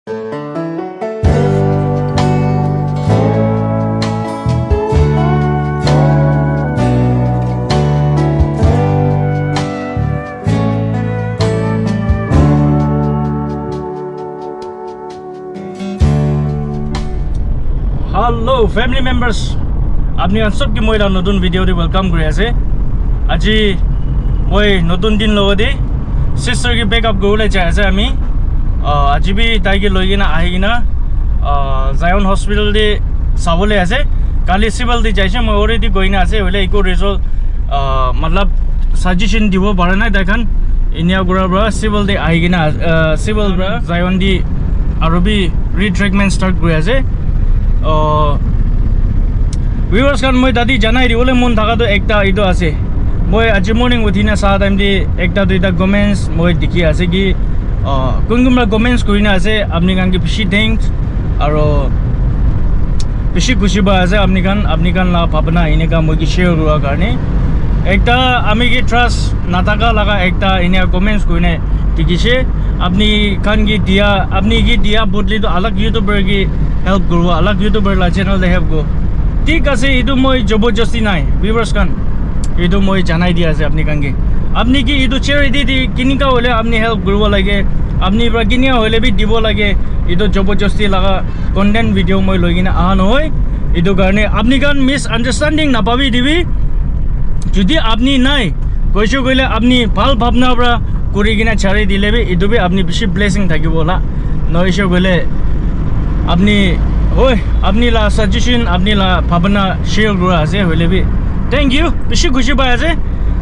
Hello family members, আপনি সবকে মই নতুন ভিডিওতে ওয়েলকাম কৰি আছে। আজি মই নতুন দিন লগতে সিস্টাৰ কি পিক আপ কৰিবলৈ যাই আছে। আমি আজি বি তাইকে লৈ কিনা আহি কিনা জায়ন হস্পিটেল দি চাবলৈ আছে। কালি চিভিল দি যাইছে, মই অলৰেডি গৈ কিনা আছে। হ'লে একো ৰিজল্ট মতলব সাজেশন দিব পৰা নাই। তাইখন ইনিয়াগুৰাৰ পৰা চিভিল দি আহি কিনা চিভিল পৰা জায়ন দি আৰু বি ৰিট্ৰিটমেণ্ট ষ্টাৰ্ট কৰি আছে। ভিউৱাৰ্ছ কাৰণ মই দাদি জানাই দিবলৈ মন থকাটো একটা এইটো আছে। মই আজি মৰ্নিং উঠি না চাহ টাইম দি একটা দুইটা গভৰ্ণমেণ্টছ মই দেখি আছে কি কোনোবা গভৰ্ণমেণ্টছ কৰি না আছে। আপুনি কাৰণ কি বেছি থেংকছ আৰু বেছি খুচি পাই আছে। আপুনি কাণ ভাৱনা এনেকুৱা মই কি শ্বেয়াৰ কৰাৰ কাৰণে একটা আমি কি ট্ৰাষ্ট নাথাকা লগা একটা এনে গভৰ্ণমেণ্টছ কৰি নাই দেখিছে। আপনি কাণ কি দিয়া বদলিটো আলগ ইউটিউবাৰ কি হেল্প কৰিব, আলগ ইউটিউবাৰ চেনেল হেল্প কৰিব। ঠিক আছে, এইটো মই জবৰদস্তি নাই। ভিউৱাৰ্ছ কাণ এইটো মই জানাই দিয়া আছে। আপনি কি এইটো চেৰিটি দি কিনিকা হ'লে আপুনি হেল্প কৰিব লাগে, আপুনি পৰা কিনিয়া হ'লে বি দিব লাগে। এইটো জবৰদস্তি লগা কণ্টেণ্ট ভিডিঅ' মই লৈ কিনে অহা নহয়। এইটো কাৰণে আপুনি কাণ মিছ আণ্ডাৰষ্টেণ্ডিং নাপাবি দিবি। যদি আপনি নাই কৈছোঁ কৰিলে আপনি ভাল ভাৱনাৰ পৰা কৰি কিনে চাৰি দিলে বি এইটো বি আপুনি বেছি ব্লেছিং থাকিব লা নহৈছে গ'লে আপনি আপনি লা সাজেশন আপনি লা ভাৱনা শ্বেয়াৰ কৰা আছে। হ'লে বি থেংক ইউ, বেছি খুচি পাই আছে।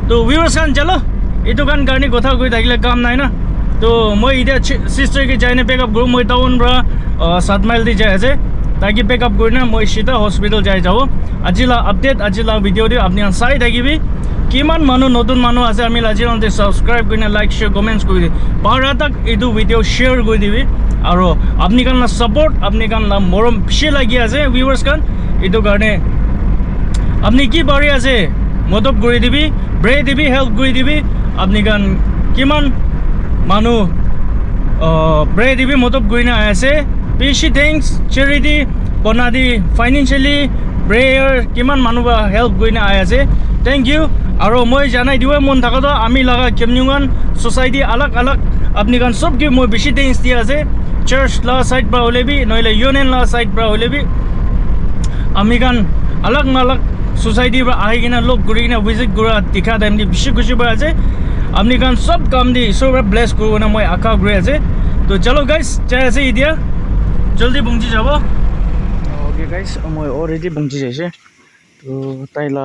তো ভিউৱাৰ্ছ খান চলো, এইটো কাৰণে কথা কৈ থাকিলে কাম নাই না। তো মই এতিয়া চিষ্টাৰকে যাই নে পিক আপ কৰোঁ। মই টাউন পৰা 7 মাইল দি যাই আছে। তাকে পিক আপ কৰি না মই চিধা হস্পিটেল যাই যাব। আজি লা আপডেট, আজি লা ভিডিঅ' দি আপুনি চাই থাকিবি কিমান মানুহ নতুন মানুহ আছে। আমি আজি ছাবস্ক্ৰাইব কৰি না লাইক শ্বেয়াৰ কমেণ্টছ কৰি দিবি। পাৰা তাক এইটো ভিডিঅ' শ্বেয়াৰ কৰি দিবি। আৰু আপুনি কাণ ছাপৰ্ট, আপুনি কাণ মৰম বেছি লাগি আছে। ভিউৱাৰ্ছ কাণ এইটো কাৰণে আপনি কি পাৰি আছে মদত কৰি দিবি, ব্ৰে দিবি, হেল্প কৰি দিবি। আপনি কাণ কিমান মানুহ ব্ৰে দিবি মদত কৰি না আছে। বেছি থেংকছ চেৰিটি বনা দি ফাইনেন্সিয়েলি ব্ৰেয়াৰ কিমান মানুহ হেল্প কৰি না আছে। Thank you. আৰু মই জানাই দিব মন থকাটো আমি লগা কেমনিউৱান ছ'চাইটি আলগ আলগ আপনি কাণ চবকে মই বেছি থেংকছ দিয়া আছে। চাৰ্চ লা ছাইড পৰা হ'লে বি নহ'লে ইউনিয়ন লা ছাইড পৰা হ'লে বি আমি কাণ আলগ ছ'চাইটিৰ পৰা আহি কিনে লগ কৰি কিনে ভিজিট কৰা দেখা টাইম দি বেছি খুচি পাই আছে। আপুনি কাণ চব কাম দি ঈশ্বৰৰ পৰা ব্লেছ কৰিব না মই আশা কৰি আছে। তো চলো গাইছ যাই আছে এতিয়া জলদি পहुঁচি যাব। অ'কে গাইছ মই অলৰেডি পहुঁচি যাইছে। তো তাইলা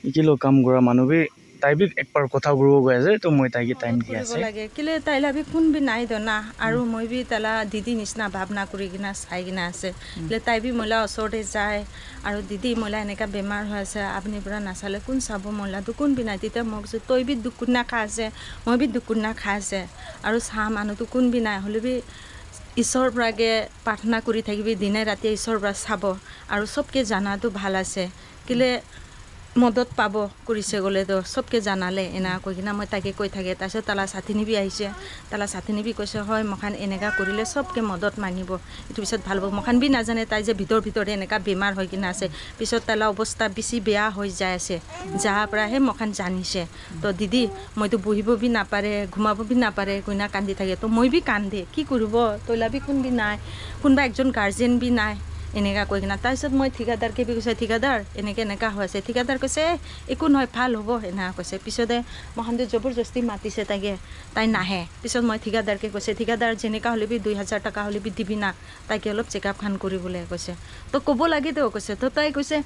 ইকিলো কাম কৰা মানুহ বি তাই বি একবাৰ কথা কৰিব গৈ আছে। তো মই তাইকে টাইম দি আছে লাগে কেলে তাইলা বি কোন বি নাই দনা আৰু মই বি তাইলা দিদি নিচিনা ভাৱনা কৰি কিনা চাই কিনা আছে। কেলে তাই বি মহিলা ওচৰতে যায় আৰু দিদি মহিলা এনেকুৱা বেমাৰ হৈ আছে, আপুনি পৰা নাচালে কোন চাব মহিলাটো কোন বি নাই। তেতিয়া মই কৈছোঁ তই বি দুকুনা খাই আছে, মই বি দুকুনা খাই আছে আৰু চাহ মানুহটো কোন বি নাই। হ'লে বি ঈশ্বৰৰ পৰাকে প্ৰাৰ্থনা কৰি থাকিবি দিনে ৰাতিয়ে ঈশ্বৰৰ পৰা চাব আৰু চবকে জানাটো ভাল আছে। কেলে মদত পাব কৰিছে গ'লেতো চবকে জানালে এনা কৈ কিনা মই তাকে কৈ থাকে। তাৰপিছত তালা ছাথিনিবি আহিছে, তালা ছাথিনিবি কৈছে হয় মখান এনেকুৱা কৰিলে চবকে মদত মানিব, এইটো পিছত ভাল হ'ব। মখান বি নাজানে তাই যে ভিতৰে এনেকুৱা বেমাৰ হৈ কিনে আছে। পিছত তালা অৱস্থা বেছি বেয়া হৈ যাই আছে, যাৰ পৰাহে মখান জানিছে। তো দিদি মইতো বহিব বি নাপাৰে, ঘুমাব বি নাপাৰে, কইনা কান্দি থাকে। তো মই বি কান্দে কি কৰিব, তইলা বি কোন বি নাই, কোনোবা একজন গাৰ্জেন বি নাই এনেকুৱা কৈ কিনা। তাৰপিছত মই ঠিকাদাৰকে বি কৈছে ঠিকাদাৰ এনেকুৱা হৈ আছে। ঠিকাদাৰ কৈছে একো নহয় ভাল হ'ব এনেকুৱা কৈছে। পিছতে মহানদে জবৰদস্তি মাতিছে তাইকে, তাই নাহে। পিছত মই ঠিকাদাৰকে কৈছে ঠিকাদাৰ যেনেকুৱা হ'লে বি 2000 টকা হ'লে বি দিবি না, তাইকে অলপ চেকআপ খান কৰিবলৈ কৈছে। তো ক'ব লাগে তো কৈছে। তো তাই কৈছে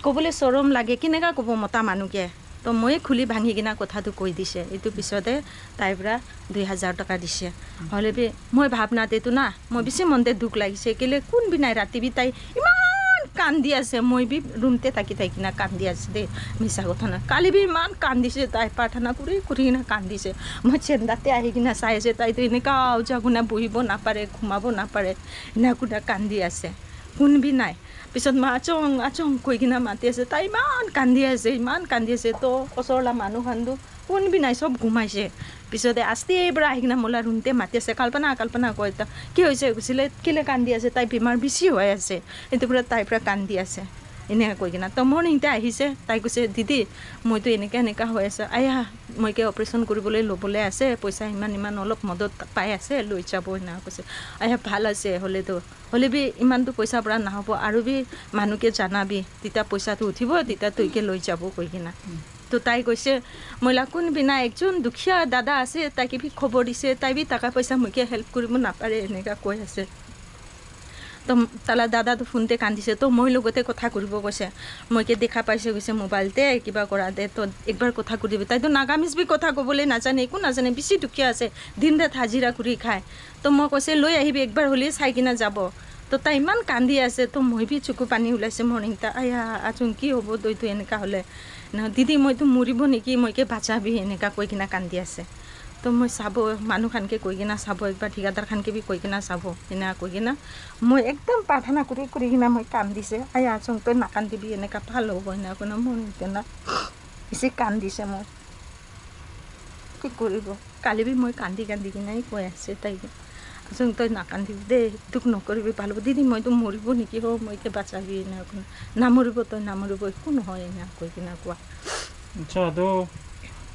ক'বলৈ চৰম লাগে, কেনেকুৱা ক'ব মতা মানুহকে। তো মই খুলি ভাঙি কিনা কথাটো কৈ দিছে। এইটো পিছতে তাইৰ পৰা 2000 টকা দিছে। হ'লে বি মই ভাৱনাতেতো না মই বেছি মনতে দুখ লাগিছে। কেলে কোন বি নাই ৰাতি বি তাই ইমান কান্দি আছে। মই বি ৰুমতে থাকি কিনা কান্দি আছে দেই, মিছা কথা নাই। কালি বি ইমান কান্দিছে তাই, প্ৰাৰ্থনা কৰি কিনা কান্দিছে। মই চেন্দাতে আহি কিনা চাই আছে, তাইতো এনেকুৱা আওজা বহিব নাপাৰে, ঘুমাব নাপাৰে, এনেকুৱা কান্দি আছে। কোন বি নাই। পিছত মই আচং কৈ কিনা মাতি আছে। তাই ইমান কান্দি আছে, ইমান কান্দি আছে। তো ওচৰলা মানুহখানটো কোন বি নাই, চব ঘুমাইছে। পিছতে আস্তেৰ পৰা আহি কিনে মোলা ৰুমতে মাতি আছে কল্পনা কয় তা কি হৈছে কৈছিলে কেলে কান্দি আছে তাই বেমাৰ বেছি হৈ আছে এইটো পৰা তাইৰ পৰা কান্দি আছে এনেকৈ কৈ কিনে তো মৰ্ণিংতে আহিছে তাই কৈছে দিদি মইতো এনেকুৱা হৈ আছে আয়া মইকে অপাৰেশ্যন কৰিবলৈ ল'বলৈ আছে পইচা ইমান অলপ মদত পাই আছে লৈ যাব এনেকৈ কৈছে আয়া ভাল আছে হ'লে বি ইমানটো পইচাৰ পৰা নহ'ব আৰু বি মানুহকে জনাবি তেতিয়া পইচাটো উঠিব তেতিয়া তইকে লৈ যাব কৈ কিনে তো তাই কৈছে মহিলা কোনবিনা একজন দুখীয়া দাদা আছে তাইকে বি খবৰ দিছে তাই বি টকা পইচা মোকে হেল্প কৰিব নাপাৰে এনেকুৱা কৈ আছে তো তালা দাদাটো ফোনতে কান্দিছে তো মই লগতে কথা কৰিব কৈছে মইকে দেখা পাইছে কৈছে মোবাইলতে কিবা কৰা দে তো একবাৰ কথা কৰিবি তাইতো নাগামিজ বি কথা ক'বলৈ নাজানে একো নাজানে বেছি দুখীয়া আছে দিন ৰাত হাজিৰা কৰি খায় তো মই কৈছে লৈ আহিবি একবাৰ হ'লে চাই কিনে যাব তো তাই ইমান কান্দি আছে তো মই বি চকু পানী ওলাইছে মৰ্ণিংটা আয়া আচোন কি হ'ব তইতো এনেকুৱা হ'লে দিদি মইতো মৰিব নেকি মইকে বাচাবি এনেকুৱা কৈ কিনে কান্দি আছে তো মই চাব মানুহখানকে কৈ কিনে চাব একবাৰ ঠিকাদাৰখানকে বি কৈ কিনে চাব এনেকুৱা কৈ কিনে মই একদম প্ৰাৰ্থনা কৰি কিনে মই কান্দিছে আয়া আচোন তই নাকান্দিবি এনেকুৱা ভাল হ'ব এনেকুৱা কৈ মোৰ তেনে বেছি কান্দিছে মই কি কৰিব কালি বি মই কান্দি কিনে কৈ আছে তাইক আচোন তই নাকান্দিবি দেই দুখ নকৰিবি ভাল হ'ব দিদি মইতো মৰিব নেকি হ'ব মইকে বাচাবি এনেকুৱা নামৰিব তই নামৰিব একো নহয় এনেকুৱা কৈ কিনে কোৱা আচ্ছা তো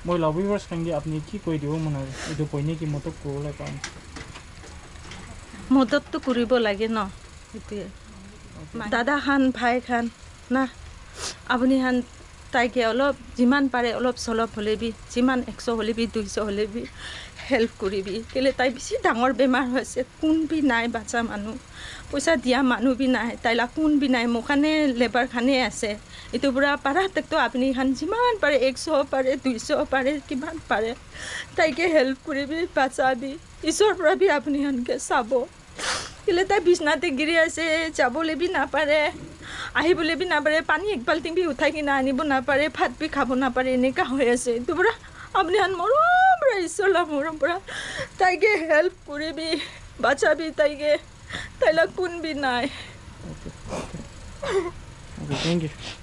মই লাভ ভিউৱাৰ্ছ খানগে আপুনি কি কৈ দিব মানে এইটো কৈ নেকি মতক ক'বলৈ পাম মদতটো কৰিব লাগে ন সেইটোৱে দাদা খান ভাই খান না আপুনি খান তাইকে অলপ যিমান পাৰে অলপ চলপ হ'লে বি যিমান 100 হ'লে বি 200 হ'লে বি হেল্প কৰিবি কেলৈ তাই বেছি ডাঙৰ বেমাৰ হৈছে কোন বি নাই বাচ্চা মানুহ পইচা দিয়া মানুহ বি নাই তাইলা কোন বি নাই মোখানে লেবাৰখানে আছে এইটো পৰা পাৰাতেকতো আপুনি খান যিমান পাৰে 100 পাৰে 200 পাৰে কিমান পাৰে তাইকে হেল্প কৰিবি বাচাবি ঈশ্বৰৰ পৰা বি আপুনি খানকে চাব কেলৈ তাই বিচনাতে গিৰি আছে যাবলৈ বি নাপাৰে আহিবলৈ বি নাপাৰে পানী এক বাল্টি বি উঠাই কিনে আনিব নাপাৰে ভাত বি খাব নাপাৰে এনেকুৱা হৈ আছে এইটো পৰা আপুনি খান মৰম পৰা ঈশ্বৰৰ মৰম পৰা তাইকে হেল্প কৰিবি বাচাবি তাইকে তাইলা কোন বি নাই থেংক ইউ